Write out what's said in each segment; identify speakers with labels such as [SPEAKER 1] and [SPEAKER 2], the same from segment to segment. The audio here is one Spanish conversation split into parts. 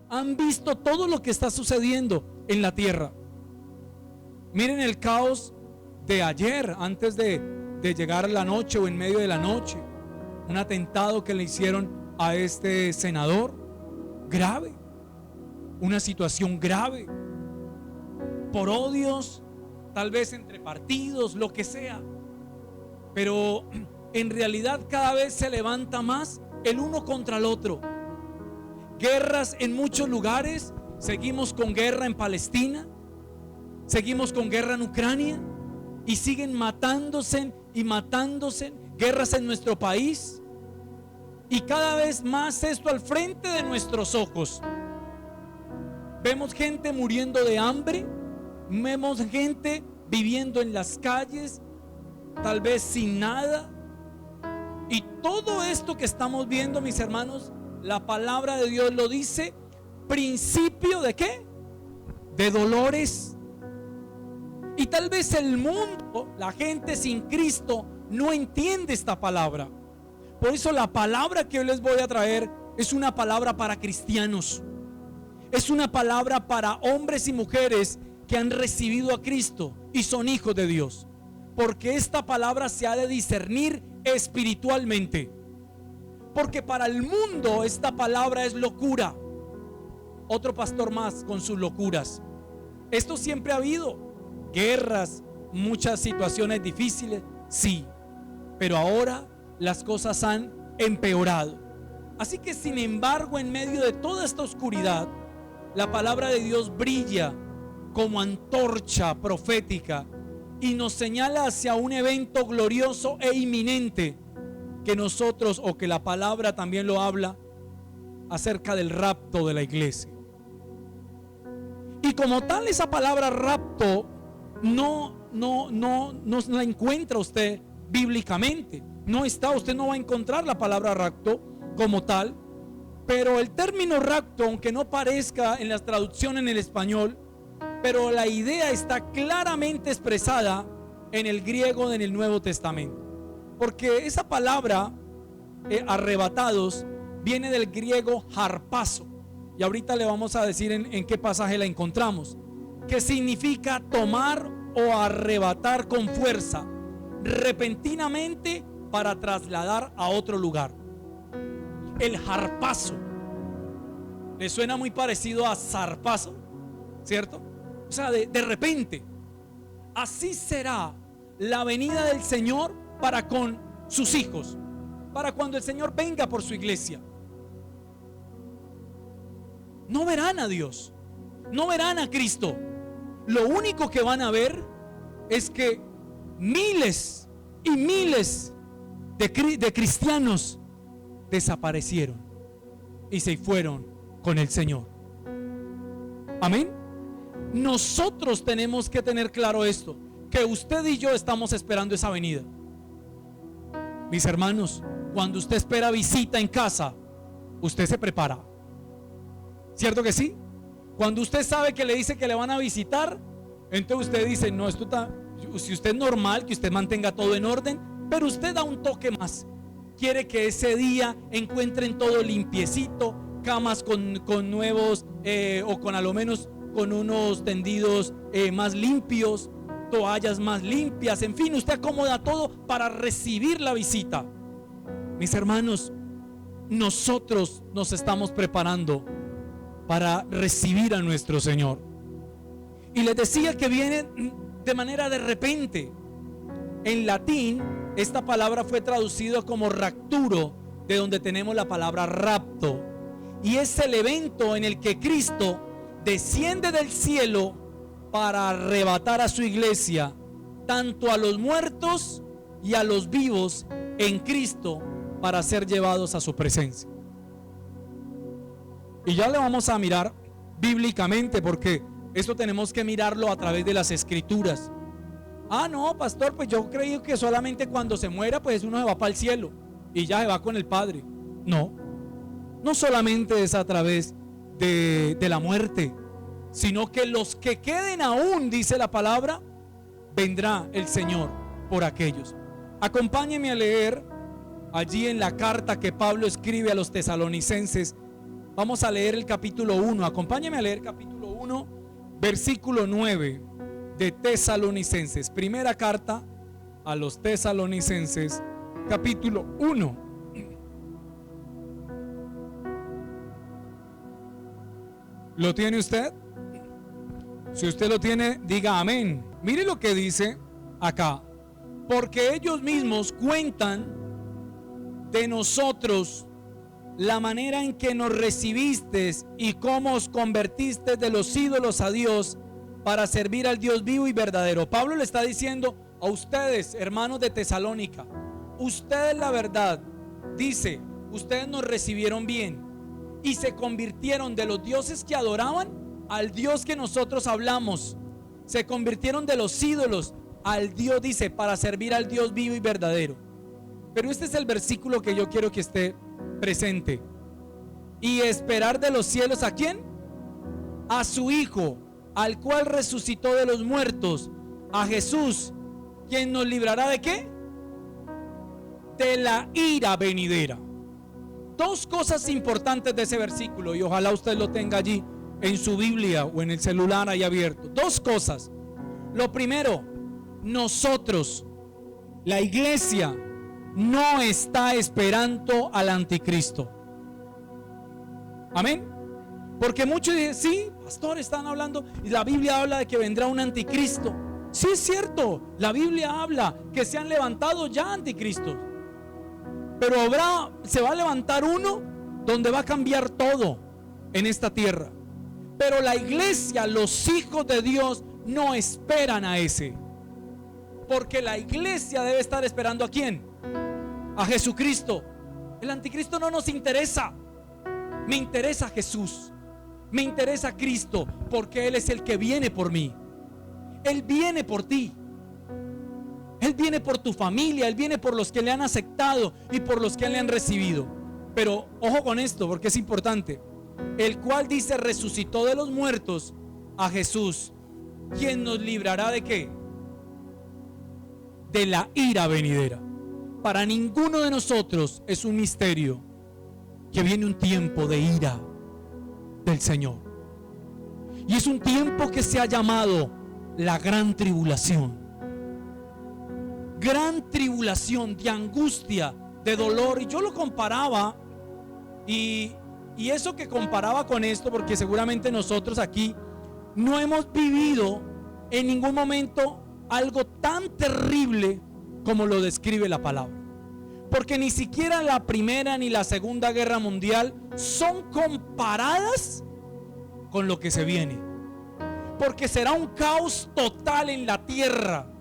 [SPEAKER 1] han visto todo lo que está sucediendo en la tierra. Miren el caos de ayer, antes de llegar a la noche o en medio de la noche. Un atentado que le hicieron a este senador, grave, una situación grave, por odios, tal vez entre partidos, lo que sea. Pero en realidad cada vez se levanta más el uno contra el otro. Guerras en muchos lugares. Seguimos con guerra en Palestina, seguimos con guerra en Ucrania, y siguen matándose y matándose. Guerras en nuestro país, y cada vez más esto al frente de nuestros ojos. Vemos gente muriendo de hambre, vemos gente viviendo en las calles, tal vez sin nada. Y todo esto que estamos viendo, mis hermanos, la palabra de Dios lo dice, principio de ¿qué? De dolores. Y tal vez el mundo, la gente sin Cristo, no entiende esta palabra. Por eso la palabra que hoy les voy a traer es una palabra para cristianos. Es una palabra para hombres y mujeres que han recibido a Cristo y son hijos de Dios. Porque esta palabra se ha de discernir espiritualmente. Porque para el mundo esta palabra es locura. Otro pastor más con sus locuras. Esto siempre ha habido. Guerras, muchas situaciones difíciles, sí. Pero ahora las cosas han empeorado. Así que sin embargo, en medio de toda esta oscuridad, la palabra de Dios brilla como antorcha profética y nos señala hacia un evento glorioso e inminente que nosotros, o que la palabra también lo habla, acerca del rapto de la iglesia. Y como tal, esa palabra rapto no la encuentra usted bíblicamente. No está, usted no va a encontrar la palabra rapto como tal. Pero el término rapto, aunque no parezca en las traducciones en el español, pero la idea está claramente expresada en el griego en el Nuevo Testamento. Porque esa palabra, arrebatados, viene del griego harpazo. Y ahorita le vamos a decir en qué pasaje la encontramos. Que significa tomar o arrebatar con fuerza, repentinamente, para trasladar a otro lugar. El harpazo le suena muy parecido a zarpazo, ¿cierto? O sea, de repente. Así será la venida del Señor para con sus hijos, para cuando el Señor venga por su iglesia. No verán a Dios, no verán a Cristo. Lo único que van a ver es que miles y miles de cristianos desaparecieron y se fueron con el Señor. Amén. Nosotros tenemos que tener claro esto, que usted y yo estamos esperando esa venida. Mis hermanos, cuando usted espera visita en casa, usted se prepara, ¿cierto que sí? Cuando usted sabe que le dice que le van a visitar, entonces usted dice, no, esto está, si usted es normal, que usted mantenga todo en orden, pero usted da un toque más. Quiere que ese día encuentren todo limpiecito, camas con nuevos, o con a lo menos con unos tendidos más limpios, toallas más limpias, en fin, usted acomoda todo para recibir la visita. Mis hermanos, nosotros nos estamos preparando para recibir a nuestro Señor. Y les decía que viene de manera de repente. En latín, esta palabra fue traducida como rapturo, de donde tenemos la palabra rapto. Y es el evento en el que Cristo desciende del cielo para arrebatar a su iglesia, tanto a los muertos y a los vivos en Cristo, para ser llevados a su presencia. Y ya le vamos a mirar bíblicamente, porque esto tenemos que mirarlo a través de las escrituras. Ah, no, pastor, pues yo creí que solamente cuando se muera, pues uno se va para el cielo y ya se va con el Padre. No, no solamente es a través de la muerte, sino que los que queden aún, dice la palabra, vendrá el Señor por aquellos. Acompáñenme a leer allí en la carta que Pablo escribe a los tesalonicenses, Vamos a leer el capítulo 1. Acompáñame a leer capítulo 1, versículo 9 de Tesalonicenses. Primera carta a los Tesalonicenses, capítulo 1. ¿Lo tiene usted? Si usted lo tiene, diga amén. Mire lo que dice acá. Porque ellos mismos cuentan de nosotros la manera en que nos recibisteis y cómo os convertisteis de los ídolos a Dios para servir al Dios vivo y verdadero. Pablo le está diciendo a ustedes, hermanos de Tesalónica, ustedes la verdad, dice, ustedes nos recibieron bien y se convirtieron de los dioses que adoraban al Dios que nosotros hablamos. Se convirtieron de los ídolos al Dios, dice, para servir al Dios vivo y verdadero. Pero este es el versículo que yo quiero que esté presente. Y esperar de los cielos, ¿a quién? A su Hijo, al cual resucitó de los muertos, a Jesús, quien nos librará ¿de qué? De la ira venidera. Dos cosas importantes de ese versículo, y ojalá usted lo tenga allí en su Biblia o en el celular ahí abierto. Dos cosas. Lo primero, nosotros, la iglesia, no está esperando al anticristo. Amén. Porque muchos dicen, sí, pastor, están hablando, y la Biblia habla de que vendrá un anticristo. Sí, es cierto, la Biblia habla que se han levantado ya anticristos. Pero se va a levantar uno donde va a cambiar todo en esta tierra. Pero la iglesia, los hijos de Dios, no esperan a ese. Porque la iglesia debe estar esperando ¿a quién? A Jesucristo. El anticristo no nos interesa. Me interesa Jesús. Me interesa Cristo, porque Él es el que viene por mí. Él viene por ti. Él viene por tu familia. Él viene por los que le han aceptado y por los que le han recibido. Pero ojo con esto, porque es importante. El cual dice resucitó de los muertos a Jesús, quien nos librará ¿de qué? De la ira venidera. Para ninguno de nosotros es un misterio que viene un tiempo de ira del Señor. Y es un tiempo que se ha llamado la gran tribulación. Gran tribulación de angustia, de dolor. Y yo lo comparaba y eso que comparaba con esto, porque seguramente nosotros aquí no hemos vivido en ningún momento algo tan terrible como lo describe la palabra. Porque ni siquiera la Primera ni la Segunda Guerra Mundial son comparadas con lo que se viene. Porque será un caos total en la tierra.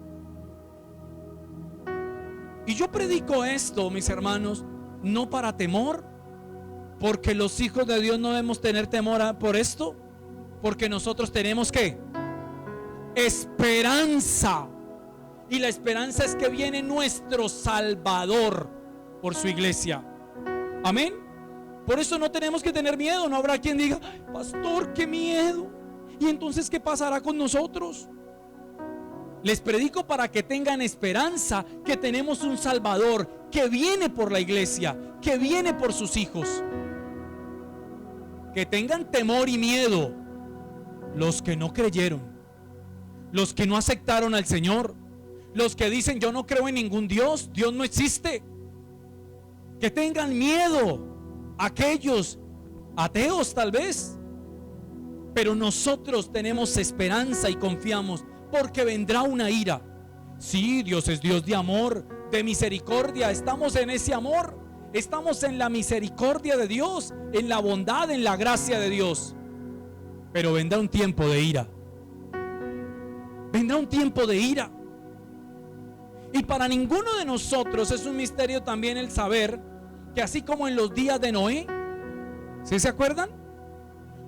[SPEAKER 1] Y yo predico esto, mis hermanos, no para temor, porque los hijos de Dios no debemos tener temor por esto, porque nosotros tenemos ¿qué? Esperanza. Y la esperanza es que viene nuestro Salvador por su iglesia. Amén. Por eso no tenemos que tener miedo. No habrá quien diga, pastor, qué miedo. Y entonces, ¿qué pasará con nosotros? Les predico para que tengan esperanza, que tenemos un Salvador que viene por la iglesia, que viene por sus hijos. Que tengan temor y miedo los que no creyeron, los que no aceptaron al Señor, los que dicen yo no creo en ningún Dios, Dios no existe. Que tengan miedo aquellos ateos tal vez. Pero nosotros tenemos esperanza y confiamos, porque vendrá una ira. Sí, Dios es Dios de amor, de misericordia. Estamos en ese amor, estamos en la misericordia de Dios, en la bondad, en la gracia de Dios. Pero vendrá un tiempo de ira. Vendrá un tiempo de ira. Y para ninguno de nosotros es un misterio también el saber que así como en los días de Noé, ¿sí se acuerdan?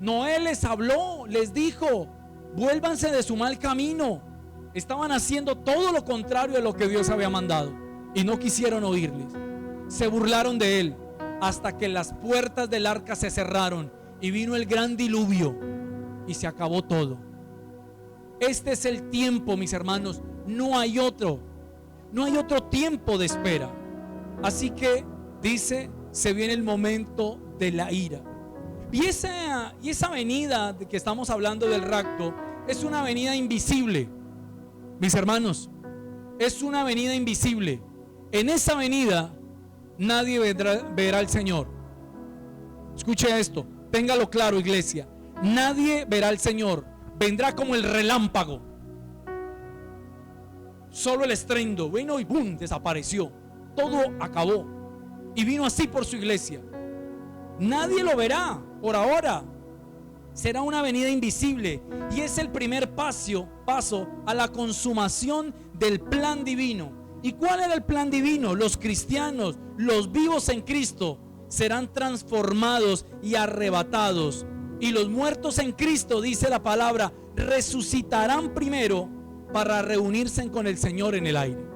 [SPEAKER 1] Noé les habló, les dijo, vuélvanse de su mal camino. Estaban haciendo todo lo contrario de lo que Dios había mandado y no quisieron oírles. Se burlaron de él hasta que las puertas del arca se cerraron y vino el gran diluvio y se acabó todo. Este es el tiempo, mis hermanos. No hay otro tiempo de espera. Así que dice, se viene el momento de la ira. Y esa venida de que estamos hablando del rapto es una venida invisible, mis hermanos. Es una venida invisible. En esa venida nadie verá al Señor. Escuche esto, téngalo claro, iglesia. Nadie verá al Señor. Vendrá como el relámpago. Solo el estruendo vino y ¡bum! Desapareció. Todo acabó. Y vino así por su iglesia. Nadie lo verá por ahora. Será una venida invisible. Y es el primer paso a la consumación del plan divino. ¿Y cuál era el plan divino? Los cristianos, los vivos en Cristo, serán transformados y arrebatados. Y los muertos en Cristo, dice la palabra, resucitarán primero para reunirse con el Señor en el aire.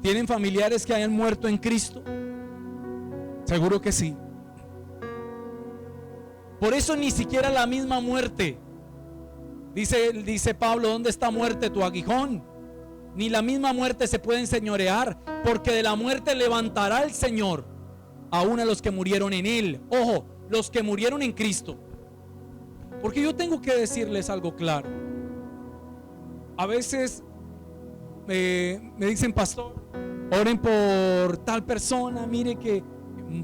[SPEAKER 1] ¿Tienen familiares que hayan muerto en Cristo? Seguro que sí. Por eso ni siquiera la misma muerte. Dice Pablo, ¿dónde está muerte tu aguijón? Ni la misma muerte se puede enseñorear, porque de la muerte levantará el Señor aún a los que murieron en Él. Ojo, los que murieron en Cristo. Porque yo tengo que decirles algo claro. A veces me dicen, pastor, oren por tal persona, mire que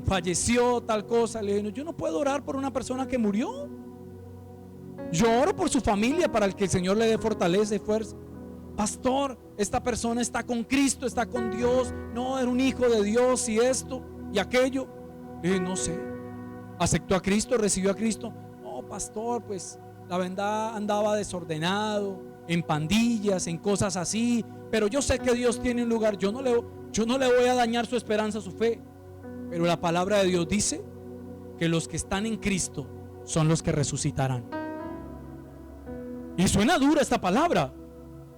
[SPEAKER 1] falleció tal cosa. Le digo, yo no puedo orar por una persona que murió. Yo oro por su familia para que el Señor le dé fortaleza y fuerza. Pastor, esta persona está con Cristo, está con Dios, no, era un hijo de Dios y esto y aquello. Le dije, no sé, aceptó a Cristo, recibió a Cristo. No, pastor, pues la verdad andaba desordenado, en pandillas, en cosas así, pero yo sé que Dios tiene un lugar. Yo no le voy a dañar su esperanza, su fe, pero la palabra de Dios dice que los que están en Cristo son los que resucitarán. Y suena dura esta palabra,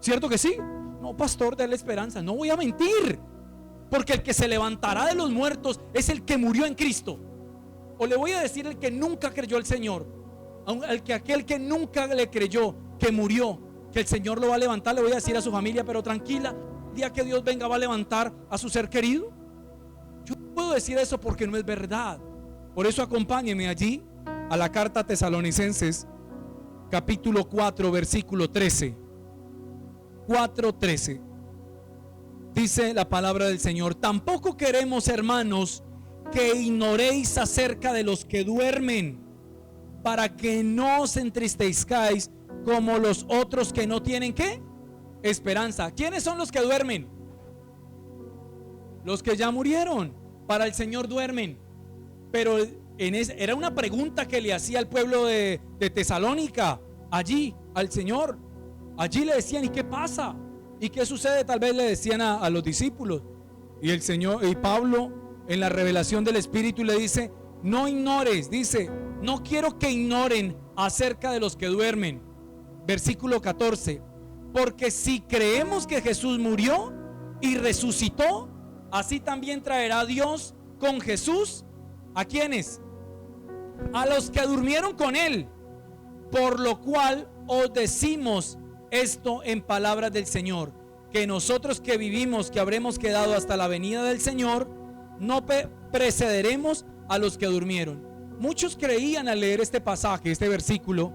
[SPEAKER 1] ¿cierto que sí? No, pastor, dale esperanza. No voy a mentir, porque el que se levantará de los muertos es el que murió en Cristo. O le voy a decir el que nunca creyó al Señor, aquel que nunca le creyó, que murió, que el Señor lo va a levantar. Le voy a decir a su familia, pero tranquila, el día que Dios venga va a levantar a su ser querido. Yo no puedo decir eso porque no es verdad. Por eso acompáñenme allí a la carta a Tesalonicenses, capítulo 4, versículo 13. 4:13. Dice la palabra del Señor: tampoco queremos, hermanos, que ignoréis acerca de los que duermen, para que no os entristezcáis como los otros que no tienen ¿qué? Esperanza. ¿Quiénes son los que duermen? Los que ya murieron. Para el Señor duermen. Pero era una pregunta que le hacía al pueblo de Tesalónica allí al Señor. Allí le decían, ¿y qué pasa? ¿Y qué sucede? Tal vez le decían a los discípulos. Y el Señor, y Pablo, en la revelación del Espíritu, le dice: no ignores, dice, no quiero que ignoren acerca de los que duermen. Versículo 14: porque si creemos que Jesús murió y resucitó, así también traerá Dios con Jesús ¿a quiénes? A los que durmieron con él. Por lo cual os decimos esto en palabras del Señor, que nosotros que vivimos, que habremos quedado hasta la venida del Señor, no precederemos a los que durmieron. Muchos creían al leer este pasaje, este versículo,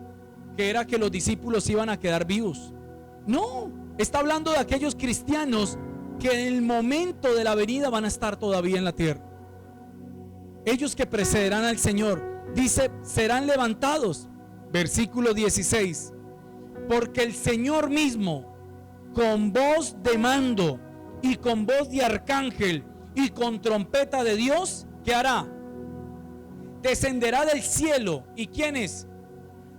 [SPEAKER 1] que era que los discípulos iban a quedar vivos. No, está hablando de aquellos cristianos que en el momento de la venida van a estar todavía en la tierra. Ellos que precederán al Señor, dice, serán levantados. Versículo 16: porque el Señor mismo, con voz de mando y con voz de arcángel y con trompeta de Dios, ¿qué hará? Descenderá del cielo. ¿Y quiénes?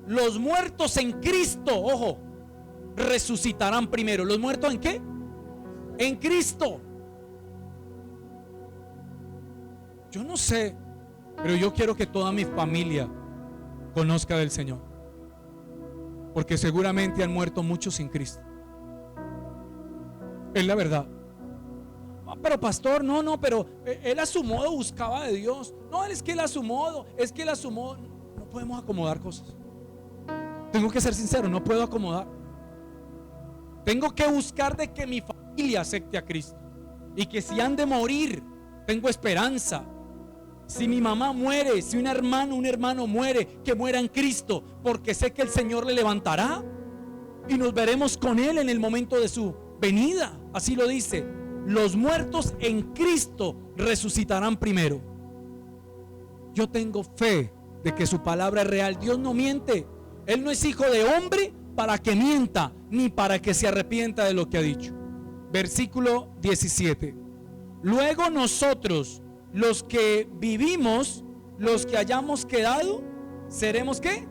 [SPEAKER 1] Los muertos en Cristo, ojo, resucitarán primero. ¿Los muertos en qué? En Cristo. Yo no sé, pero yo quiero que toda mi familia conozca del Señor, porque seguramente han muerto muchos sin Cristo. Es la verdad. Pero pastor, no, pero él a su modo buscaba de Dios. No, es que él a su modo, no podemos acomodar cosas. Tengo que ser sincero, no puedo acomodar. Tengo que buscar de que mi familia acepte a Cristo, y que si han de morir, tengo esperanza. Si mi mamá muere, si un hermano muere, que muera en Cristo, porque sé que el Señor le levantará y nos veremos con Él en el momento de su venida. Así lo dice: los muertos en Cristo resucitarán primero. Yo tengo fe de que su palabra es real. Dios no miente. Él no es hijo de hombre para que mienta, ni para que se arrepienta de lo que ha dicho. Versículo 17. Luego nosotros, los que vivimos, los que hayamos quedado, seremos ¿qué?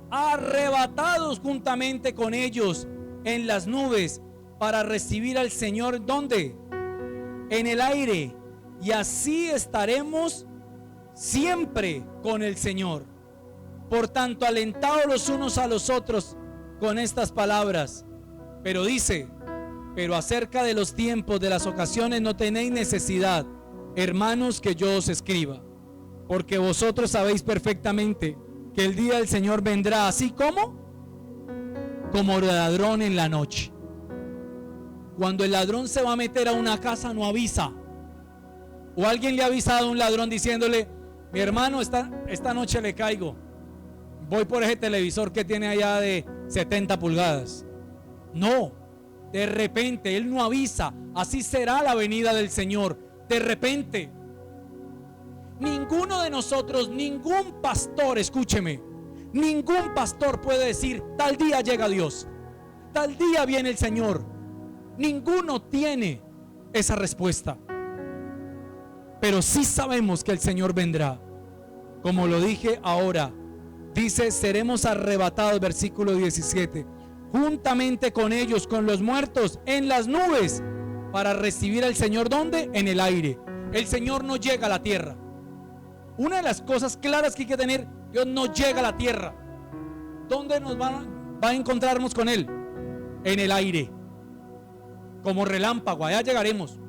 [SPEAKER 1] Arrebatados juntamente con ellos en las nubes para recibir al Señor. ¿Dónde? En el aire. Y así estaremos siempre con el Señor. Por tanto, alentados los unos a los otros con estas palabras. Pero dice: pero acerca de los tiempos, de las ocasiones, no tenéis necesidad, hermanos, que yo os escriba, porque vosotros sabéis perfectamente que el día del Señor vendrá así como ladrón en la noche. Cuando el ladrón se va a meter a una casa, no avisa. O alguien le ha avisado a un ladrón diciéndole: mi hermano, esta noche le caigo, voy por ese televisor que tiene allá de 70 pulgadas. No, de repente, Él no avisa. Así será la venida del Señor, de repente. Ninguno de nosotros, ningún pastor, escúcheme, ningún pastor puede decir: tal día llega Dios, tal día viene el Señor. Ninguno tiene esa respuesta. Pero sí sabemos que el Señor vendrá. Como lo dije ahora, dice: seremos arrebatados, versículo 17, juntamente con ellos, con los muertos, en las nubes, para recibir al Señor. ¿Dónde? En el aire. El Señor no llega a la tierra. Una de las cosas claras que hay que tener: Dios no llega a la tierra. ¿Dónde nos va a encontrarnos con Él? En el aire, como relámpago, allá llegaremos.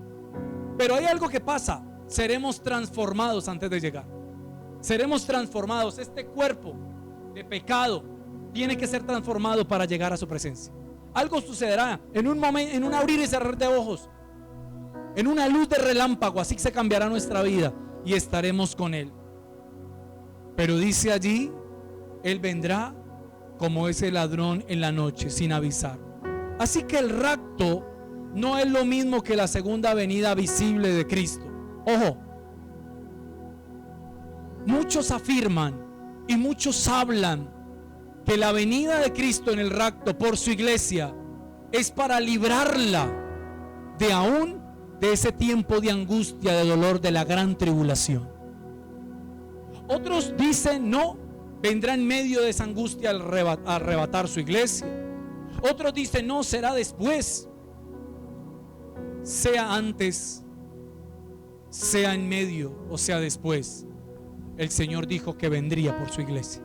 [SPEAKER 1] Pero hay algo que pasa: seremos transformados antes de llegar. Seremos transformados. Este cuerpo de pecado tiene que ser transformado para llegar a su presencia. Algo sucederá en un momento, en un abrir y cerrar de ojos, en una luz de relámpago. Así se cambiará nuestra vida y estaremos con Él. Pero dice allí: Él vendrá como ese ladrón en la noche, sin avisar. Así que el rapto no es lo mismo que la segunda venida visible de Cristo. Ojo, muchos afirman y muchos hablan que la venida de Cristo en el rapto por su iglesia es para librarla de ese tiempo de angustia, de dolor, de la gran tribulación. Otros dicen: no, vendrá en medio de esa angustia a arrebatar su iglesia. Otros dicen: no, será después. Sea antes, sea en medio o sea después, el Señor dijo que vendría por su iglesia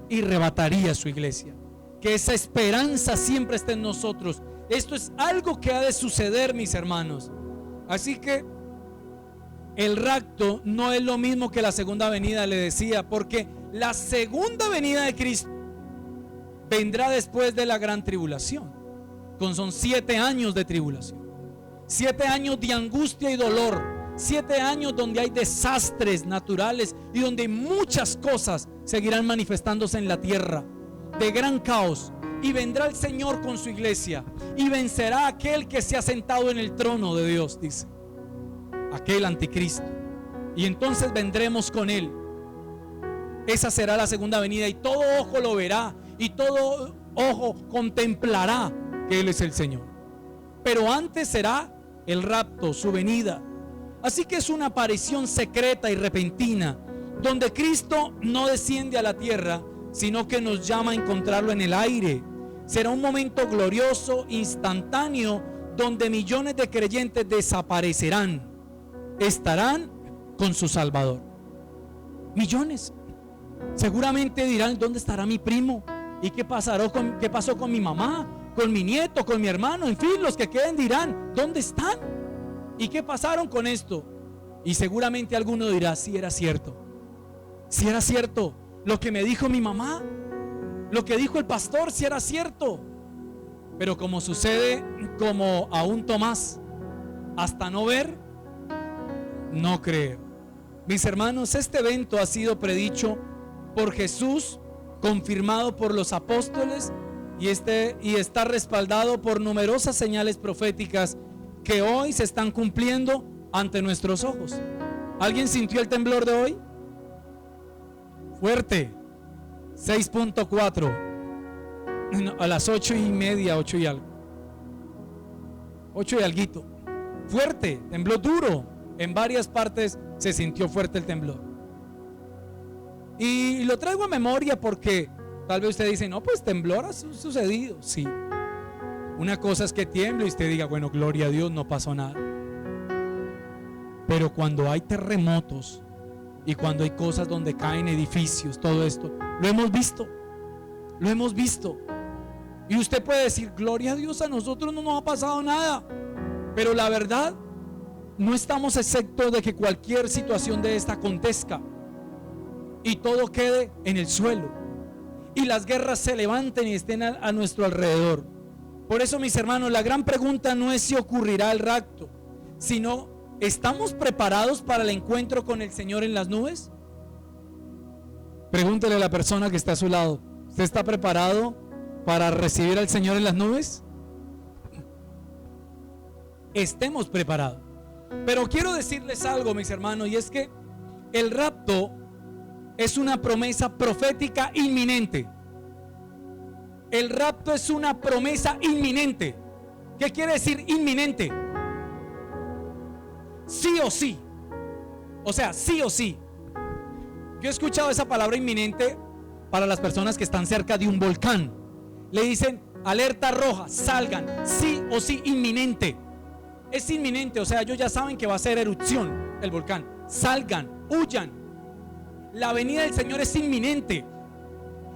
[SPEAKER 1] y arrebataría su iglesia. Que esa esperanza siempre esté en nosotros. Esto es algo que ha de suceder, mis hermanos. Así que el rapto no es lo mismo que la segunda venida, le decía, porque la segunda venida de Cristo vendrá después de la gran tribulación. Son 7 años de tribulación, 7 años de angustia y dolor, 7 años donde hay desastres naturales y donde muchas cosas seguirán manifestándose en la tierra, de gran caos. Y vendrá el Señor con su iglesia y vencerá a aquel que se ha sentado en el trono de Dios, dice, aquel anticristo. Y entonces vendremos con Él. Esa será la segunda venida, y todo ojo lo verá y todo ojo contemplará que Él es el Señor. Pero antes será el rapto, su venida. Así que es una aparición secreta y repentina, donde Cristo no desciende a la tierra, sino que nos llama a encontrarlo en el aire. Será un momento glorioso, instantáneo, donde millones de creyentes desaparecerán, estarán con su Salvador. Millones. Seguramente dirán: ¿dónde estará mi primo? ¿Y qué pasó con mi mamá? Con mi nieto, con mi hermano. En fin, los que queden dirán: ¿dónde están? ¿Y qué pasaron con esto? Y seguramente alguno dirá: sí, era cierto. Sí, era cierto. Lo que me dijo mi mamá, lo que dijo el pastor, sí era cierto. Pero como sucede como a un Tomás, hasta no ver, no creer. Mis hermanos, este evento ha sido predicho por Jesús, confirmado por los apóstoles y está respaldado por numerosas señales proféticas que hoy se están cumpliendo ante nuestros ojos. ¿Alguien sintió el temblor de hoy? Fuerte, 6.4 a las 8:30, 8 y algo, 8 y alguito. Fuerte, tembló duro. En varias partes se sintió fuerte el temblor. Y lo traigo a memoria porque tal vez usted dice, no, pues temblor ha sucedido. Sí. Una cosa es que tiemble y usted diga, bueno, gloria a Dios, no pasó nada. Pero cuando hay terremotos y cuando hay cosas donde caen edificios, todo esto, lo hemos visto. Lo hemos visto. Y usted puede decir, gloria a Dios, a nosotros no nos ha pasado nada. Pero la verdad, no estamos exentos de que cualquier situación de esta acontezca y todo quede en el suelo y las guerras se levanten y estén a nuestro alrededor. Por eso, mis hermanos, la gran pregunta no es si ocurrirá el rapto, sino ¿estamos preparados para el encuentro con el Señor en las nubes? Pregúntele a la persona que está a su lado, ¿usted está preparado para recibir al Señor en las nubes? Estemos preparados. Pero quiero decirles algo, mis hermanos, y es que el rapto es una promesa profética inminente. El rapto es una promesa inminente. ¿Qué quiere decir inminente? Sí o sí. O sea, sí o sí. Yo he escuchado esa palabra inminente para las personas que están cerca de un volcán. Le dicen alerta roja, salgan, sí o sí, inminente. Es inminente, o sea, ellos ya saben que va a ser erupción el volcán. Salgan, huyan. La venida del Señor es inminente.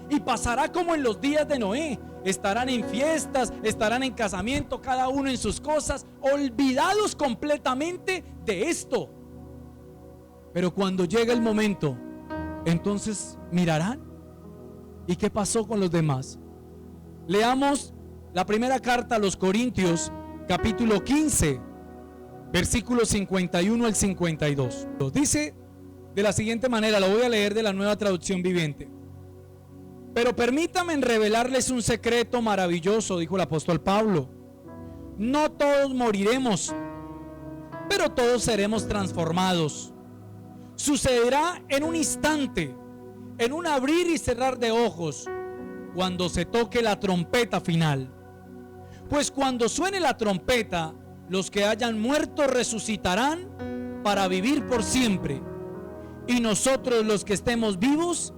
[SPEAKER 1] Y pasará como en los días de Noé. Estarán en fiestas, estarán en casamiento, cada uno en sus cosas, olvidados completamente de esto. Pero cuando llegue el momento, entonces mirarán. ¿Y qué pasó con los demás? Leamos la primera carta a los Corintios, capítulo 15, versículos 51 al 52. Dice de la siguiente manera, lo voy a leer de la Nueva Traducción Viviente. Pero permítanme revelarles un secreto maravilloso, dijo el apóstol Pablo. No todos moriremos, pero todos seremos transformados. Sucederá en un instante, en un abrir y cerrar de ojos, cuando se toque la trompeta final. Pues cuando suene la trompeta, los que hayan muerto resucitarán para vivir por siempre. Y nosotros, los que estemos vivos,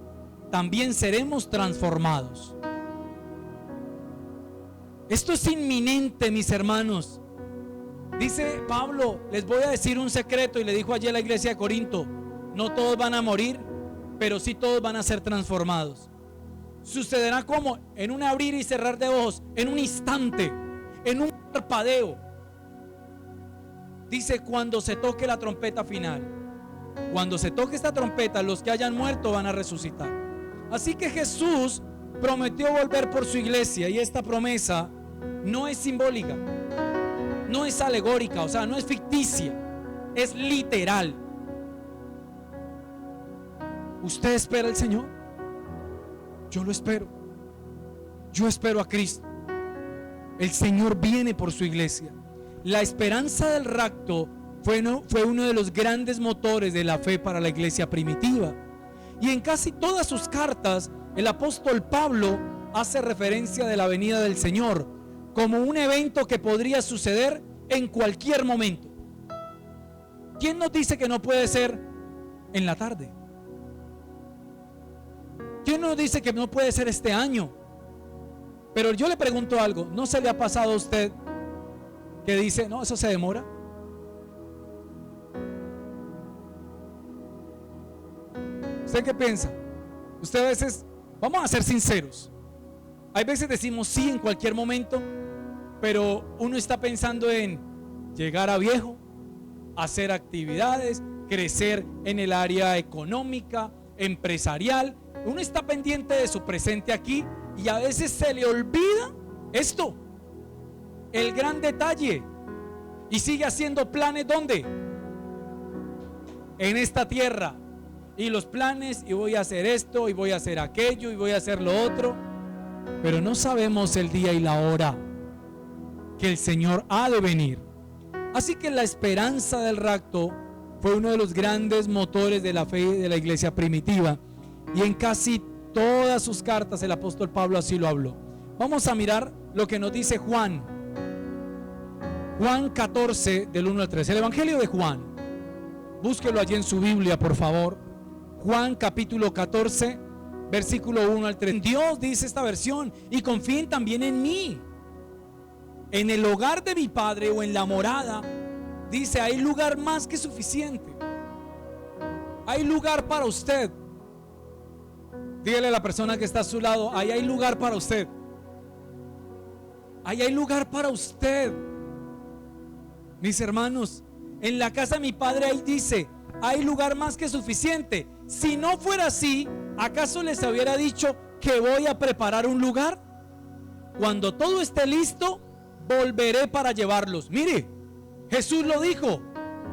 [SPEAKER 1] también seremos transformados. Esto es inminente, mis hermanos. Dice Pablo, les voy a decir un secreto, y le dijo ayer a la iglesia de Corinto: no todos van a morir, pero sí todos van a ser transformados. Sucederá como en un abrir y cerrar de ojos, en un instante, en un parpadeo. Dice, cuando se toque la trompeta final. Cuando se toque esta trompeta, los que hayan muerto van a resucitar. Así que Jesús prometió volver por su iglesia, y esta promesa no es simbólica, no es alegórica, o sea, no es ficticia, es literal. ¿Usted espera al Señor? Yo lo espero. Yo espero a Cristo. El Señor viene por su iglesia. La esperanza del rapto fue uno de los grandes motores de la fe para la iglesia primitiva. Y en casi todas sus cartas, el apóstol Pablo hace referencia de la venida del Señor como un evento que podría suceder en cualquier momento. ¿Quién nos dice que no puede ser en la tarde? ¿Quién nos dice que no puede ser este año? Pero yo le pregunto algo, ¿no se le ha pasado a usted que dice, no, eso se demora? ¿Usted qué piensa? Usted a veces, vamos a ser sinceros, hay veces decimos sí en cualquier momento, pero uno está pensando en llegar a viejo, hacer actividades, crecer en el área económica, empresarial. Uno está pendiente de su presente aquí y a veces se le olvida esto, el gran detalle, y sigue haciendo planes. ¿Dónde? en esta tierra, y los planes, y voy a hacer esto, y voy a hacer aquello, y voy a hacer lo otro, pero no sabemos el día y la hora que el Señor ha de venir. Así que la esperanza del rapto fue uno de los grandes motores de la fe de la iglesia primitiva, y en casi todas sus cartas el apóstol Pablo así lo habló. Vamos a mirar lo que nos dice Juan 14 del 1 al 3, el evangelio de Juan. Búsquelo allí en su Biblia, por favor. Juan capítulo 14 versículo 1 al 3. Dios, dice esta versión, y confíen también en mí. En el hogar de mi Padre, o en la morada, dice, hay lugar más que suficiente. Hay lugar para usted. Dígale a la persona que está a su lado, ahí hay lugar para usted. Ahí hay lugar para usted. Mis hermanos, en la casa de mi Padre, ahí dice, hay lugar más que suficiente. Si no fuera así, ¿acaso les hubiera dicho que voy a preparar un lugar? Cuando todo esté listo, volveré para llevarlos. Mire, Jesús lo dijo.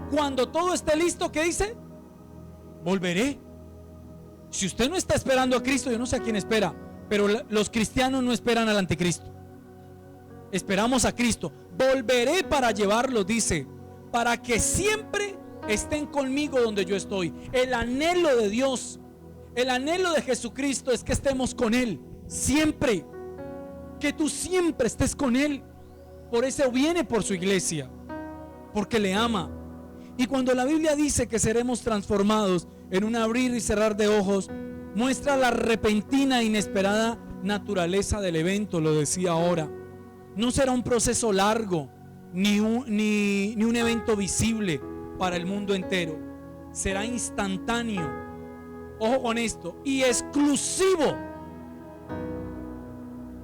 [SPEAKER 1] Cuando todo esté listo, ¿qué dice? Volveré. Si usted no está esperando a Cristo, yo no sé a quién espera, pero los cristianos no esperan al anticristo. Esperamos a Cristo. Volveré para llevarlos, dice, para que siempre estén conmigo donde yo estoy. El anhelo de Dios, el anhelo de Jesucristo es que estemos con Él siempre, que tú siempre estés con Él. Por eso viene por su iglesia, porque le ama. Y cuando la Biblia dice que seremos transformados en un abrir y cerrar de ojos, muestra la repentina e inesperada naturaleza del evento. Lo decía ahora, no será un proceso largo ni un evento visible para el mundo entero. Será instantáneo, ojo con esto, y exclusivo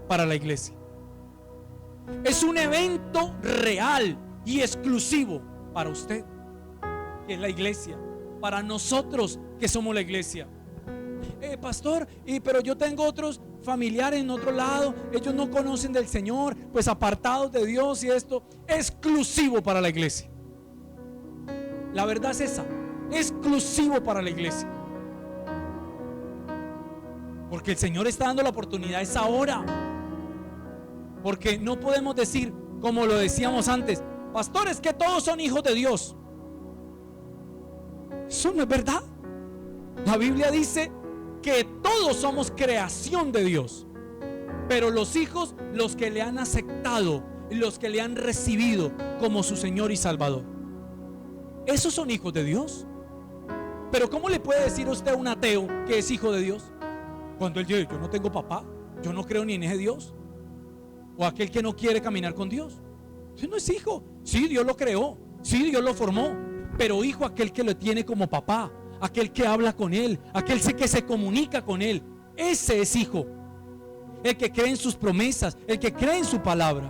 [SPEAKER 1] para la iglesia. Es un evento real y exclusivo para usted, que es la iglesia, para nosotros que somos la iglesia. Pastor, pero yo tengo otros familiares en otro lado, ellos no conocen del Señor, pues apartados de Dios, y esto exclusivo para la iglesia. La verdad es esa, exclusivo para la iglesia, porque el Señor está dando la oportunidad, es ahora. Porque no podemos decir, como lo decíamos antes, pastores, que todos son hijos de Dios. Eso no es verdad. La Biblia dice que todos somos creación de Dios, pero los hijos, los que le han aceptado, los que le han recibido como su Señor y Salvador, esos son hijos de Dios. Pero ¿cómo le puede decir a usted a un ateo que es hijo de Dios? Cuando él dice, yo no tengo papá, yo no creo ni en ese Dios. O aquel que no quiere caminar con Dios. Usted no es hijo. Sí, Dios lo creó, sí, Dios lo formó, pero hijo aquel que lo tiene como papá, aquel que habla con él, aquel que se comunica con él. Ese es hijo. El que cree en sus promesas, el que cree en su palabra.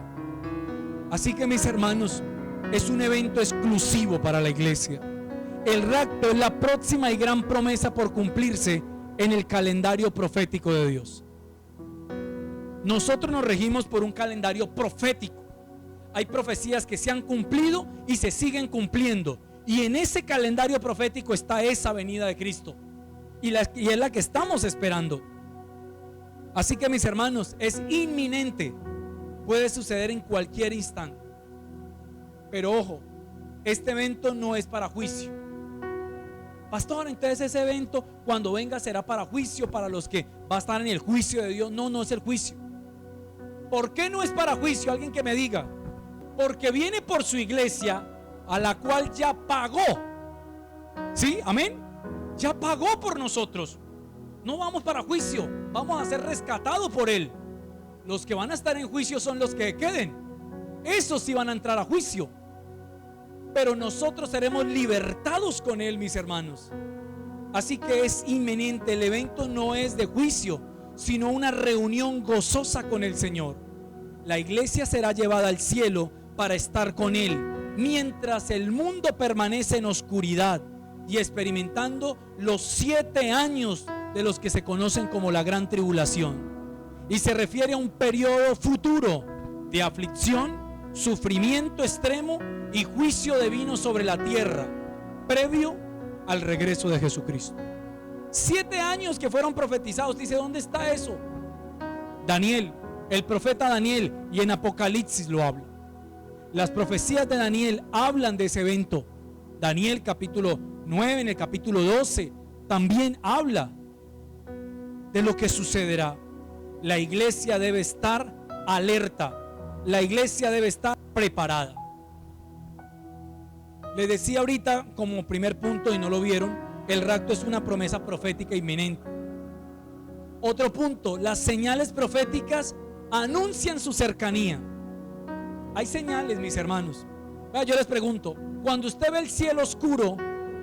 [SPEAKER 1] Así que, mis hermanos, es un evento exclusivo para la iglesia. El rapto es la próxima y gran promesa por cumplirse en el calendario profético de Dios. Nosotros nos regimos por un calendario profético. Hay profecías que se han cumplido y se siguen cumpliendo, y en ese calendario profético está esa venida de Cristo, y es la que estamos esperando. Así que, mis hermanos, es inminente. Puede suceder en cualquier instante. Pero ojo, este evento no es para juicio. Pastor, entonces ese evento cuando venga será para juicio, para los que va a estar en el juicio de Dios. No, no es el juicio. ¿Por qué no es para juicio? Alguien que me diga. Porque viene por su iglesia, a la cual ya pagó. ¿Sí? Amén. Ya pagó por nosotros. No vamos para juicio, vamos a ser rescatados por Él. Los que van a estar en juicio son los que queden. Esos sí van a entrar a juicio, pero nosotros seremos libertados con Él, mis hermanos. Así que es inminente. El evento no es de juicio, sino una reunión gozosa con el Señor. La iglesia será llevada al cielo para estar con Él, mientras el mundo permanece en oscuridad y experimentando los 7 años de los que se conocen como la gran tribulación. Y se refiere a un periodo futuro de aflicción, sufrimiento extremo y juicio divino sobre la tierra, previo al regreso de Jesucristo. 7 años que fueron profetizados. Dice, ¿dónde está eso? Daniel, el profeta Daniel, y en Apocalipsis lo habla. Las profecías de Daniel hablan de ese evento. Daniel capítulo 9, en el capítulo 12, también habla de lo que sucederá. La iglesia debe estar alerta. La iglesia debe estar preparada. Les decía ahorita como primer punto, y no lo vieron, el rapto es una promesa profética inminente. Otro punto, las señales proféticas anuncian su cercanía. Hay señales, mis hermanos. Yo les pregunto, cuando usted ve el cielo oscuro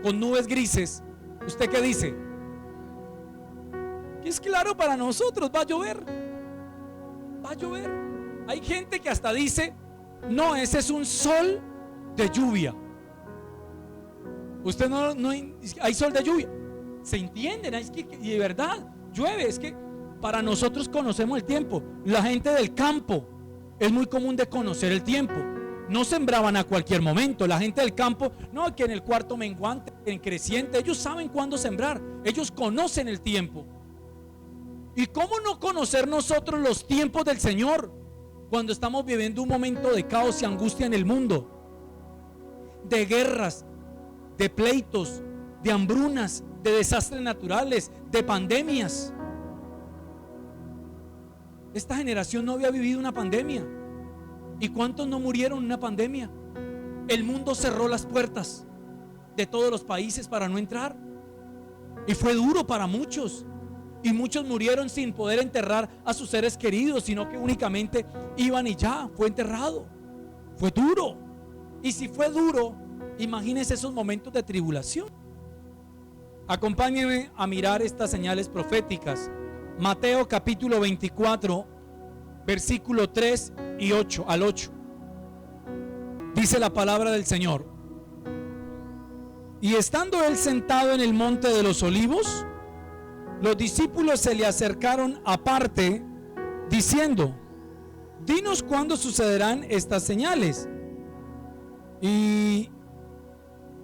[SPEAKER 1] con nubes grises, ¿usted qué dice? Que es claro para nosotros, va a llover. Va a llover. Hay gente que hasta dice, no, ese es un sol de lluvia. Usted no hay sol de lluvia. ¿Se entienden? Es que de verdad llueve. Es que para nosotros conocemos el tiempo. La gente del campo es muy común de conocer el tiempo. No sembraban a cualquier momento. La gente del campo, no, que en el cuarto menguante, en creciente, ellos saben cuándo sembrar. Ellos conocen el tiempo. ¿Y cómo no conocer nosotros los tiempos del Señor cuando estamos viviendo un momento de caos y angustia en el mundo? De guerras, de pleitos, de hambrunas, de desastres naturales, de pandemias. Esta generación no había vivido una pandemia. ¿Y cuántos no murieron en una pandemia? El mundo cerró las puertas de todos los países para no entrar. Y fue duro para muchos. Y muchos murieron sin poder enterrar a sus seres queridos, sino que únicamente iban y ya, fue enterrado. Fue duro. Y si fue duro, imagínense esos momentos de tribulación. Acompáñenme a mirar estas señales proféticas. Mateo capítulo 24, versículo 3 y 8 al 8. Dice la palabra del Señor: y estando él sentado en el monte de los olivos, los discípulos se le acercaron aparte, diciendo: dinos cuándo sucederán estas señales, y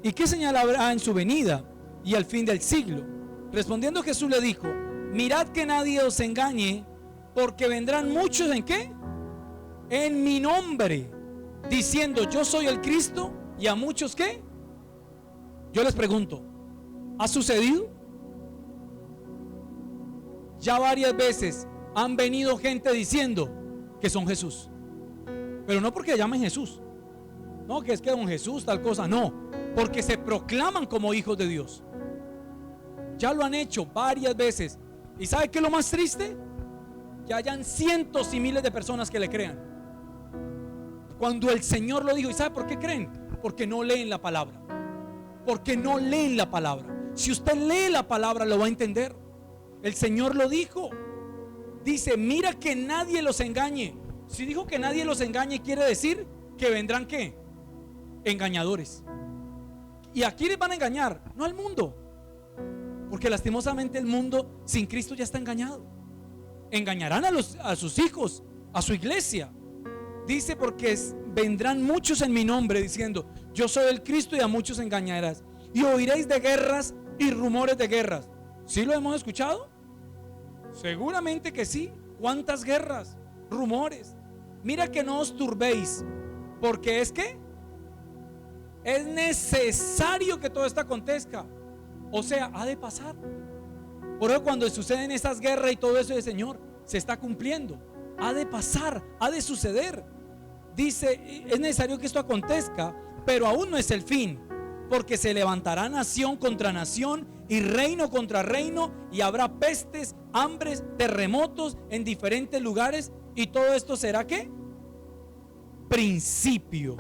[SPEAKER 1] qué señal habrá en su venida y al fin del siglo. Respondiendo Jesús le dijo: mirad que nadie os engañe, porque vendrán muchos ¿en qué? En mi nombre, diciendo yo soy el Cristo, y a muchos ¿qué? Yo les pregunto, ¿ha sucedido? Ya varias veces han venido gente diciendo que son Jesús, pero no porque llamen Jesús, no, que es que don Jesús tal cosa, no, porque se proclaman como hijos de Dios. Ya lo han hecho varias veces. ¿Y sabe qué es lo más triste? Que hayan cientos y miles de personas que le crean, cuando el Señor lo dijo. ¿Y sabe por qué creen? Porque no leen la palabra. Porque no leen la palabra. Si usted lee la palabra lo va a entender. El Señor lo dijo. Dice: mira que nadie los engañe. Si dijo que nadie los engañe, quiere decir que vendrán ¿qué? Engañadores. ¿Y a quiénes van a engañar? No al mundo, porque lastimosamente el mundo sin Cristo ya está engañado. Engañarán a sus hijos, a su iglesia. Dice: porque vendrán muchos en mi nombre diciendo yo soy el Cristo, y a muchos engañarás. Y oiréis de guerras y rumores de guerras. ¿Sí lo hemos escuchado? Seguramente que sí. ¿Cuántas guerras? Rumores. Mira que no os turbéis, porque es que es necesario que todo esto acontezca. O sea, ha de pasar. Por eso cuando suceden estas guerras y todo eso, el Señor se está cumpliendo. Ha de pasar, ha de suceder. Dice: es necesario que esto acontezca, pero aún no es el fin, porque se levantará nación contra nación y reino contra reino, y habrá pestes, hambres, terremotos en diferentes lugares, y todo esto será ¿qué? Principio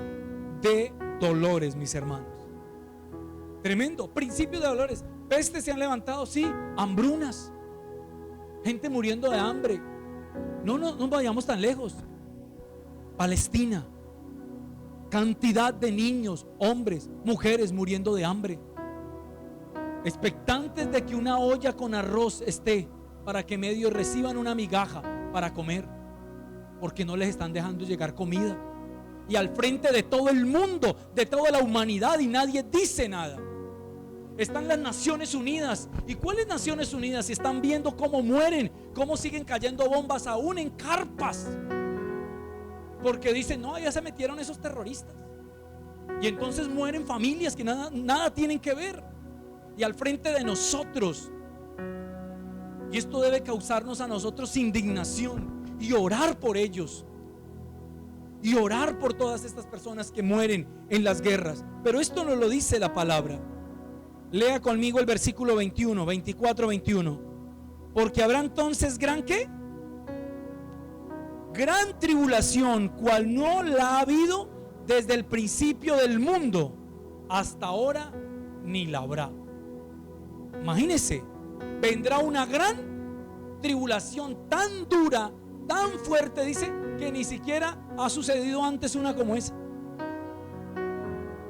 [SPEAKER 1] de dolores, mis hermanos. Tremendo, principio de dolores. Pestes se han levantado, sí, hambrunas, gente muriendo de hambre. No vayamos tan lejos. Palestina, cantidad de niños, hombres, mujeres muriendo de hambre, expectantes de que una olla con arroz esté, para que medio reciban una migaja para comer, porque no les están dejando llegar comida. Y al frente de todo el mundo, de toda la humanidad, y nadie dice nada. están las Naciones Unidas. ¿Y cuáles Naciones Unidas? Si están viendo cómo mueren, cómo siguen cayendo bombas aún en carpas, porque dicen, no, ya se metieron esos terroristas. Y entonces mueren familias que nada tienen que ver, y al frente de nosotros. Y esto debe causarnos a nosotros indignación y orar por ellos, y orar por todas estas personas que mueren en las guerras. Pero esto no lo dice la palabra. Lea conmigo el versículo 21, 24, 21. Porque habrá entonces gran ¿qué? Gran tribulación, cual no la ha habido desde el principio del mundo hasta ahora, ni la habrá. Imagínense, vendrá una gran tribulación tan dura, tan fuerte, dice, que ni siquiera ha sucedido antes una como esa.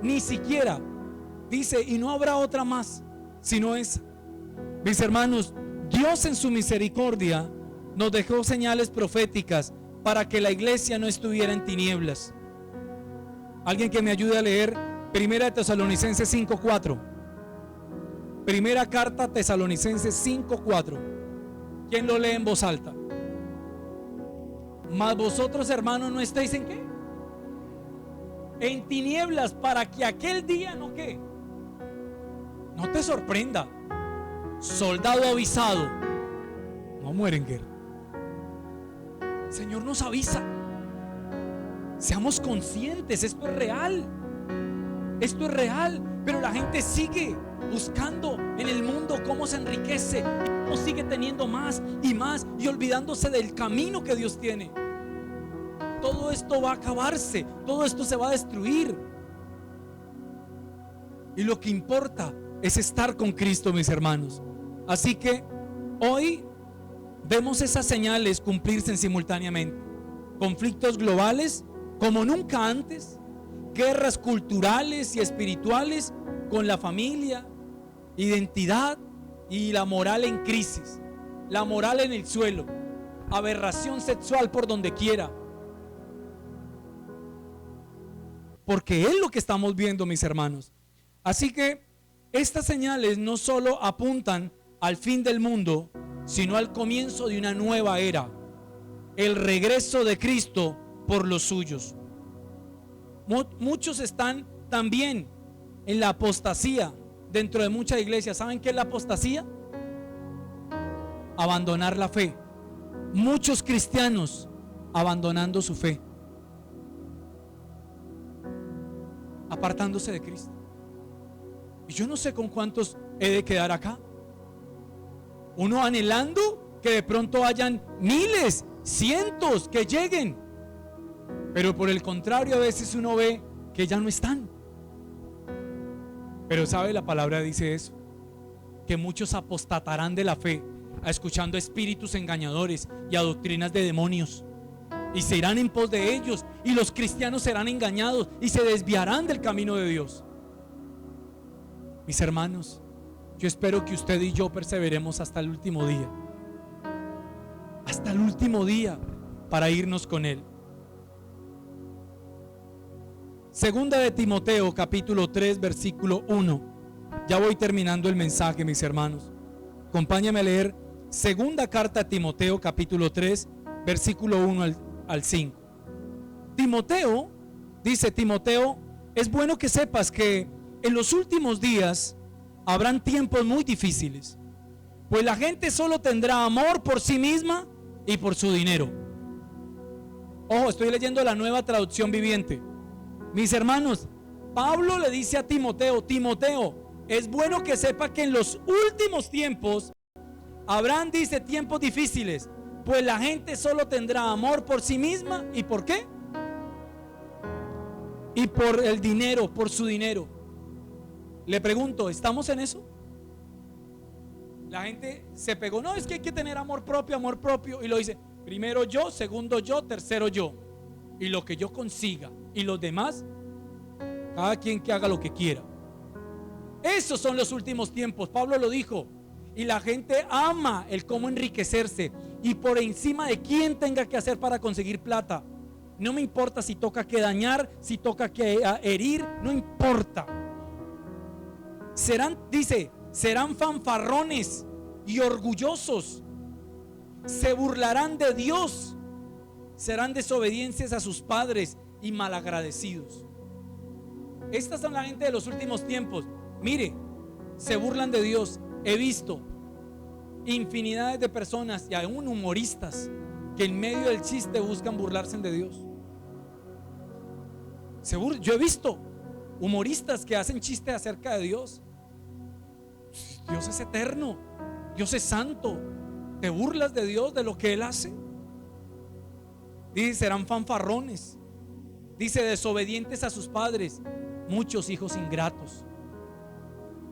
[SPEAKER 1] Ni siquiera, dice, y no habrá otra más sino esa. Mis hermanos, Dios en su misericordia nos dejó señales proféticas para que la iglesia no estuviera en tinieblas. Alguien que me ayude a leer Primera de Tesalonicenses 5:4. Primera carta Tesalonicenses 5:4. ¿Quién lo lee en voz alta? Mas vosotros, hermanos, no estéis en ¿qué? En tinieblas, para que aquel día no ¿qué? No te sorprenda. Soldado avisado no muere en guerra. El Señor nos avisa. Seamos conscientes, esto es real. Esto es real, pero la gente sigue buscando en el mundo cómo se enriquece, cómo sigue teniendo más y más y olvidándose del camino que Dios tiene. Todo esto va a acabarse, todo esto se va a destruir. Y lo que importa es estar con Cristo, mis hermanos. Así que hoy vemos esas señales cumplirse simultáneamente. Conflictos globales como nunca antes, guerras culturales y espirituales con la familia, identidad y la moral en crisis, la moral en el suelo, aberración sexual por donde quiera. Porque es lo que estamos viendo, mis hermanos. Así que estas señales no solo apuntan al fin del mundo, sino al comienzo de una nueva era, el regreso de Cristo por los suyos. Muchos están también en la apostasía dentro de muchas iglesias. ¿Saben qué es la apostasía? Abandonar la fe. Muchos cristianos abandonando su fe, apartándose de Cristo. Y yo no sé con cuántos he de quedar acá. Uno anhelando que de pronto hayan miles, cientos que lleguen, pero por el contrario a veces uno ve que ya no están. Pero sabe, la palabra dice eso, que muchos apostatarán de la fe, escuchando espíritus engañadores y a doctrinas de demonios, y se irán en pos de ellos, y los cristianos serán engañados y se desviarán del camino de Dios. Mis hermanos, yo espero que usted y yo perseveremos hasta el último día, hasta el último día, para irnos con Él. Segunda de Timoteo capítulo 3 versículo 1. Ya voy terminando el mensaje, mis hermanos. Acompáñame a leer segunda carta a Timoteo capítulo 3 versículo 1 al 5. Timoteo, dice Timoteo, es bueno que sepas que en los últimos días habrán tiempos muy difíciles, pues la gente solo tendrá amor por sí misma y por su dinero. Ojo, estoy leyendo la Nueva Traducción Viviente. Mis hermanos, Pablo le dice a Timoteo: Timoteo, es bueno que sepa que en los últimos tiempos habrán, dice, tiempos difíciles, pues la gente solo tendrá amor por sí misma. ¿Y por qué? Y por el dinero, por su dinero. Le pregunto, ¿estamos en eso? La gente se pegó, no, es que hay que tener amor propio, y lo dice, primero yo, segundo yo, tercero yo, y lo que yo consiga, y los demás, cada quien que haga lo que quiera. Esos son los últimos tiempos, Pablo lo dijo. Y la gente ama el cómo enriquecerse, y por encima de quién tenga que hacer para conseguir plata. No me importa si toca que dañar, si toca que herir, no importa. serán fanfarrones y orgullosos, se burlarán de Dios, serán desobedientes a sus padres y malagradecidos. Estas son la gente de los últimos tiempos. Mire, se burlan de Dios. He visto infinidades de personas y aún humoristas que en medio del chiste buscan burlarse de Dios. Yo he visto humoristas que hacen chistes acerca de Dios. Dios es eterno, Dios es santo. ¿Te burlas de Dios, de lo que Él hace? Dice, serán fanfarrones. Dice, desobedientes a sus padres. Muchos hijos ingratos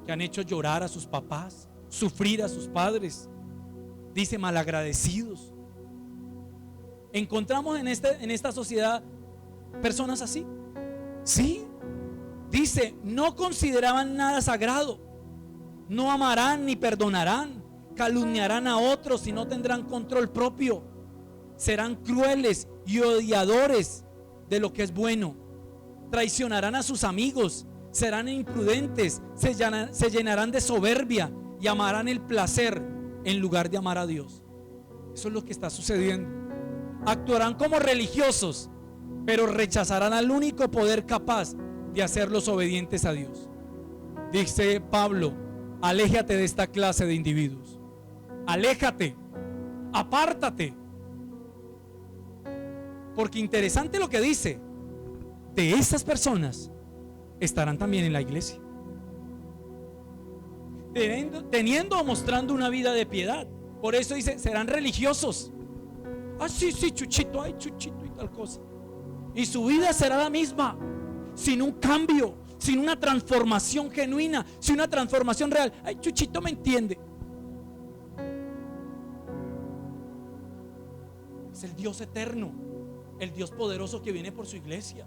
[SPEAKER 1] que han hecho llorar a sus papás, sufrir a sus padres. Dice, malagradecidos. Encontramos en esta sociedad personas así. Sí. Dice, no consideraban nada sagrado, no amarán ni perdonarán, calumniarán a otros y no tendrán control propio, serán crueles y odiadores de lo que es bueno, traicionarán a sus amigos, serán imprudentes, se llenarán de soberbia y amarán el placer en lugar de amar a Dios. Eso es lo que está sucediendo. Actuarán como religiosos, pero rechazarán al único poder capaz de hacerlos obedientes a Dios. Dice Pablo, aléjate de esta clase de individuos. Aléjate, apártate. Porque interesante lo que dice, de estas personas estarán también en la iglesia, teniendo o mostrando una vida de piedad. Por eso dice, serán religiosos. Ah, sí, Chuchito, ay, Chuchito y tal cosa. Y su vida será la misma, sin un cambio, sin una transformación genuina, sin una transformación real. Ay, Chuchito me entiende. Es el Dios eterno, el Dios poderoso que viene por su iglesia.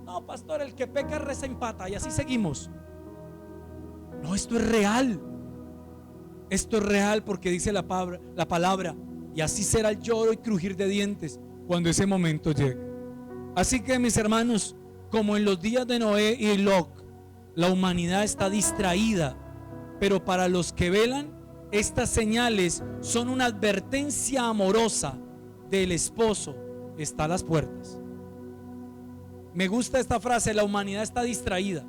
[SPEAKER 1] No, pastor, el que peca reza empata y así seguimos. No, esto es real. Esto es real porque dice la palabra, y así será el lloro y crujir de dientes cuando ese momento llegue. Así que, mis hermanos, como en los días de Noé y Lot, la humanidad está distraída, pero para los que velan, estas señales son una advertencia amorosa del esposo. Está a las puertas. Me gusta esta frase, la humanidad está distraída.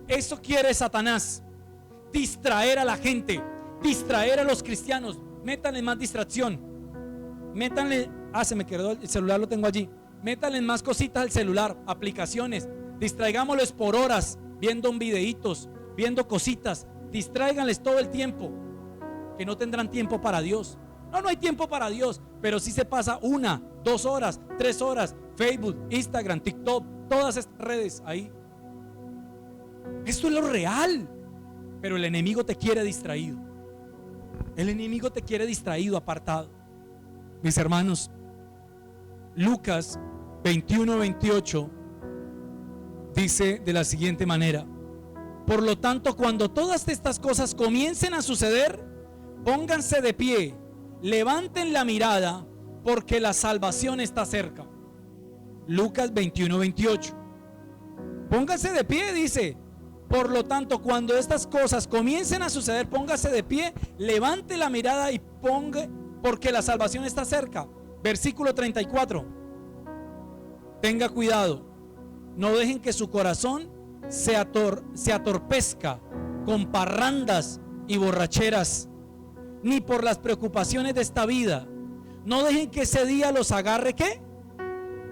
[SPEAKER 1] Eso quiere Satanás, distraer a la gente, distraer a los cristianos. Métanle más distracción, métanle, se me quedó el celular, lo tengo allí. Métanle más cositas al celular, aplicaciones. Distraigámosles por horas viendo videitos, viendo cositas. Distráiganles todo el tiempo, que no tendrán tiempo para Dios. No hay tiempo para Dios, pero sí se pasa 1, 2 horas, 3 horas, Facebook, Instagram, TikTok, todas estas redes ahí. Esto es lo real. Pero el enemigo te quiere distraído. El enemigo te quiere distraído, apartado. Mis hermanos, Lucas 21-28 dice de la siguiente manera: por lo tanto, cuando todas estas cosas comiencen a suceder, pónganse de pie, levanten la mirada, porque la salvación está cerca. Lucas 21-28. Pónganse de pie, dice. Por lo tanto, cuando estas cosas comiencen a suceder, póngase de pie, levante la mirada y porque la salvación está cerca. Versículo 34. Tenga cuidado, no dejen que su corazón se atorpezca con parrandas y borracheras, ni por las preocupaciones de esta vida. No dejen que ese día los agarre, ¿qué?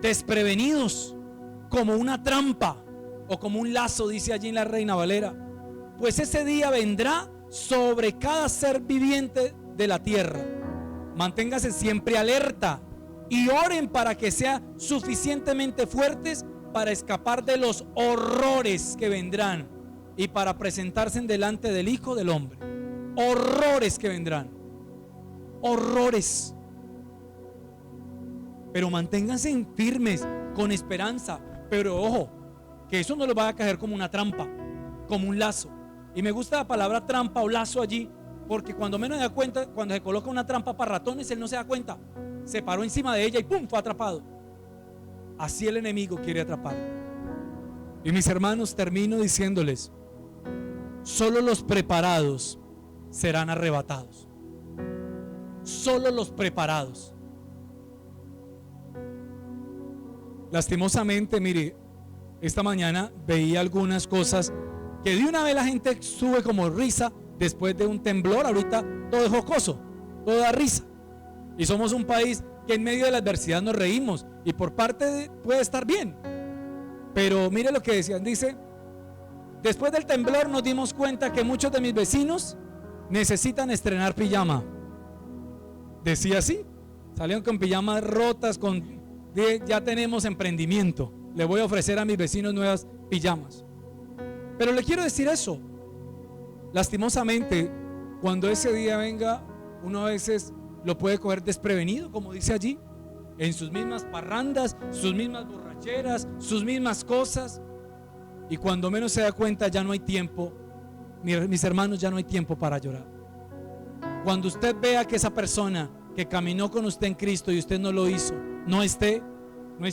[SPEAKER 1] Desprevenidos, como una trampa o como un lazo, dice allí en la Reina Valera. Pues ese día vendrá sobre cada ser viviente de la tierra. Manténgase siempre alerta y oren para que sean suficientemente fuertes para escapar de los horrores que vendrán y para presentarse delante del Hijo del Hombre. Horrores que vendrán, horrores. Pero manténganse firmes, con esperanza. Pero ojo, que eso no lo va a caer como una trampa, como un lazo. Y me gusta la palabra trampa o lazo allí, porque cuando menos se da cuenta, cuando se coloca una trampa para ratones, él no se da cuenta. Se paró encima de ella y ¡pum!, fue atrapado. Así el enemigo quiere atrapar. Y mis hermanos, termino diciéndoles solo los preparados serán arrebatados. Solo los preparados. Lastimosamente, mire, esta mañana veía algunas cosas que de una vez la gente sube como risa después de un temblor. Ahorita todo es jocoso, todo da risa. Y somos un país que en medio de la adversidad nos reímos, y por parte puede estar bien. Pero mire lo que decían, dice: después del temblor nos dimos cuenta que muchos de mis vecinos necesitan estrenar pijama. Decía así, salieron con pijamas rotas, ya tenemos emprendimiento, le voy a ofrecer a mis vecinos nuevas pijamas. Pero le quiero decir eso, lastimosamente, cuando ese día venga, uno a veces lo puede coger desprevenido, como dice allí, en sus mismas parrandas, sus mismas borracheras, sus mismas cosas, y cuando menos se da cuenta ya no hay tiempo, mis hermanos, ya no hay tiempo para llorar. Cuando usted vea que esa persona que caminó con usted en Cristo y usted no lo hizo, no es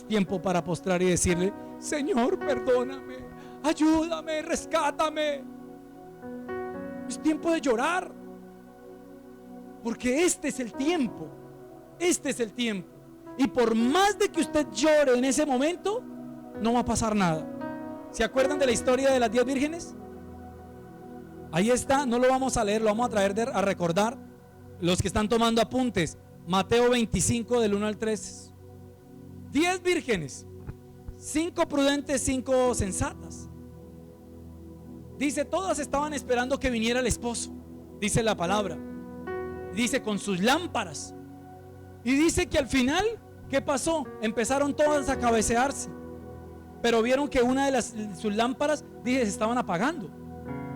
[SPEAKER 1] tiempo para postrar y decirle: Señor, perdóname, ayúdame, rescátame. Es tiempo de llorar, porque este es el tiempo. Y por más de que usted llore en ese momento, no va a pasar nada. ¿Se acuerdan de la historia de las 10 vírgenes? Ahí está, no lo vamos a leer, lo vamos a traer a recordar. Los que están tomando apuntes, Mateo 25 del 1 al 3. 10 vírgenes, 5 prudentes, 5 sensatas. Dice, todas estaban esperando que viniera el esposo, dice la palabra. Dice, con sus lámparas. Y dice que al final, ¿qué pasó? Empezaron todas a cabecearse, pero vieron que una de sus lámparas, dice, se estaban apagando.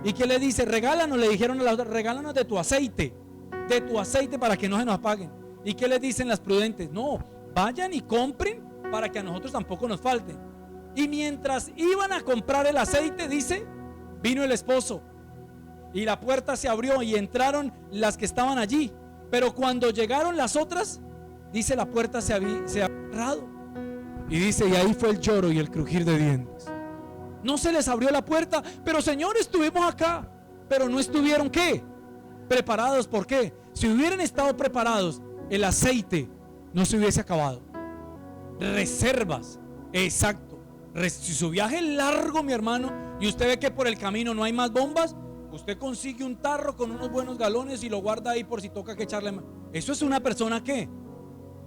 [SPEAKER 1] ¿Y qué le dice? Regálanos, le dijeron a la otra, regálanos de tu aceite para que no se nos apaguen. ¿Y qué les dicen las prudentes? No, vayan y compren para que a nosotros tampoco nos falte. Y mientras iban a comprar el aceite, dice, vino el esposo y la puerta se abrió y entraron las que estaban allí. Pero cuando llegaron las otras, dice, la puerta se había cerrado. Y dice, y ahí fue el lloro y el crujir de dientes. No se les abrió la puerta, pero Señor, estuvimos acá. Pero no estuvieron, ¿qué? Preparados. ¿Por qué? Si hubieran estado preparados, el aceite no se hubiese acabado. Reservas, exacto. Si su viaje es largo, mi hermano, y usted ve que por el camino no hay más bombas, usted consigue un tarro con unos buenos galones y lo guarda ahí por si toca que echarle más. Eso es una persona que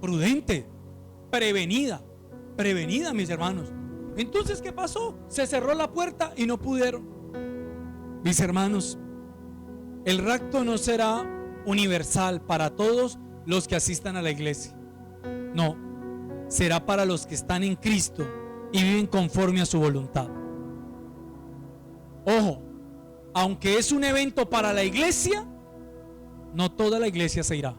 [SPEAKER 1] prudente, prevenida, mis hermanos. Entonces, ¿qué pasó? Se cerró la puerta y no pudieron. Mis hermanos, el rapto no será universal para todos los que asistan a la iglesia. No, será para los que están en Cristo y viven conforme a su voluntad. Ojo, aunque es un evento para la iglesia, no toda la iglesia se irá,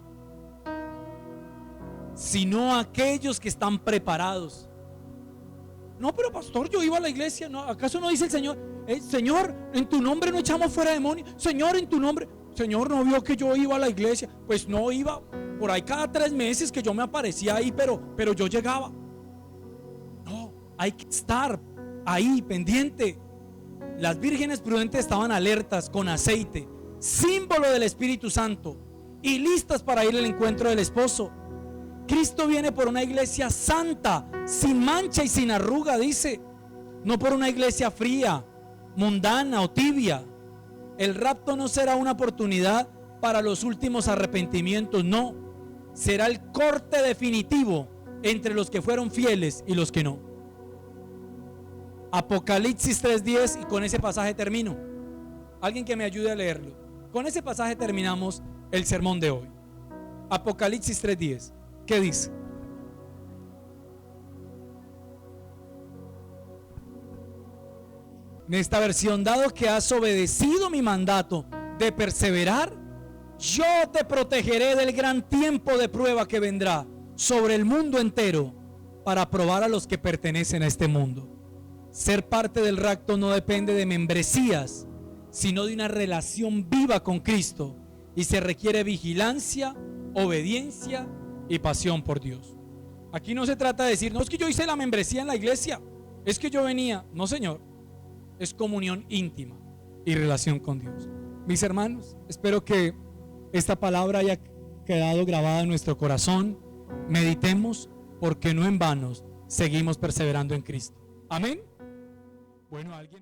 [SPEAKER 1] sino aquellos que están preparados. No, pero pastor, yo iba a la iglesia. No, ¿acaso no dice el Señor? Señor, en tu nombre no echamos fuera demonios. Señor, en tu nombre. Señor, ¿no vio que yo iba a la iglesia? Pues no iba. Por ahí cada 3 meses que yo me aparecía ahí, pero yo llegaba. No, hay que estar ahí pendiente. Las vírgenes prudentes estaban alertas con aceite, símbolo del Espíritu Santo, y listas para ir al encuentro del esposo. Cristo viene por una iglesia santa, sin mancha y sin arruga, dice, no por una iglesia fría, mundana o tibia. El rapto no será una oportunidad para los últimos arrepentimientos, no, será el corte definitivo entre los que fueron fieles y los que no. Apocalipsis 3:10, y con ese pasaje termino. Alguien que me ayude a leerlo. Con ese pasaje terminamos el sermón de hoy. Apocalipsis 3:10. ¿Qué dice? En esta versión, dado que has obedecido mi mandato de perseverar, yo te protegeré del gran tiempo de prueba que vendrá sobre el mundo entero para probar a los que pertenecen a este mundo. Ser parte del rapto no depende de membresías, sino de una relación viva con Cristo, y se requiere vigilancia, obediencia y pasión por Dios. Aquí no se trata de decir, no, es que yo hice la membresía en la iglesia, es que yo venía. No, señor, es comunión íntima. y relación con Dios. Mis hermanos, espero que esta palabra haya quedado grabada en nuestro corazón. Meditemos, porque no en vano seguimos perseverando en Cristo. Amén. Bueno, alguien